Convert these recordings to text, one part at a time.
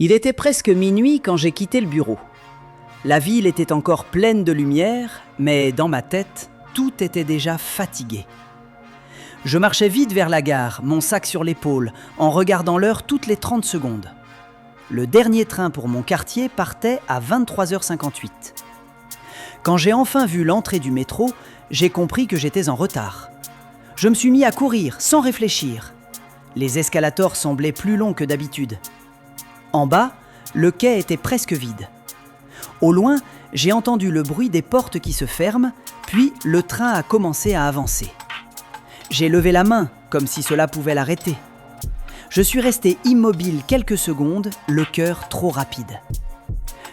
Il était presque minuit quand j'ai quitté le bureau. La ville était encore pleine de lumière, mais dans ma tête, tout était déjà fatigué. Je marchais vite vers la gare, mon sac sur l'épaule, en regardant l'heure toutes les 30 secondes. Le dernier train pour mon quartier partait à 23h58. Quand j'ai enfin vu l'entrée du métro, j'ai compris que j'étais en retard. Je me suis mis à courir, sans réfléchir. Les escalators semblaient plus longs que d'habitude. En bas, le quai était presque vide. Au loin, j'ai entendu le bruit des portes qui se ferment, puis le train a commencé à avancer. J'ai levé la main, comme si cela pouvait l'arrêter. Je suis resté immobile quelques secondes, le cœur trop rapide.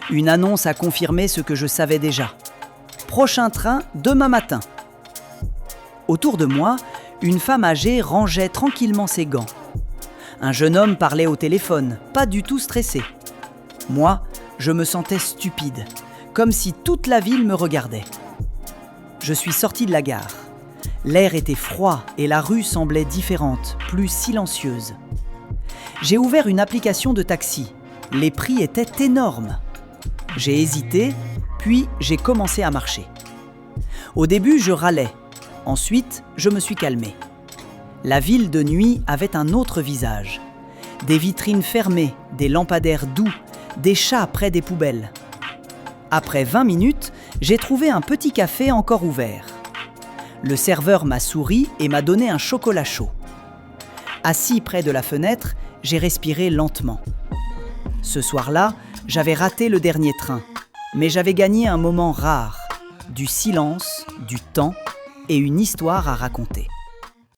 Une annonce a confirmé ce que je savais déjà. Prochain train demain matin. Autour de moi, une femme âgée rangeait tranquillement ses gants. Un jeune homme parlait au téléphone, pas du tout stressé. Moi, je me sentais stupide, comme si toute la ville me regardait. Je suis sorti de la gare. L'air était froid et la rue semblait différente, plus silencieuse. J'ai ouvert une application de taxi. Les prix étaient énormes. J'ai hésité, puis j'ai commencé à marcher. Au début, je râlais. Ensuite, je me suis calmé. La ville de nuit avait un autre visage. Des vitrines fermées, des lampadaires doux, des chats près des poubelles. Après 20 minutes, j'ai trouvé un petit café encore ouvert. Le serveur m'a souri et m'a donné un chocolat chaud. Assis près de la fenêtre, j'ai respiré lentement. Ce soir-là, j'avais raté le dernier train, mais j'avais gagné un moment rare, du silence, du temps et une histoire à raconter.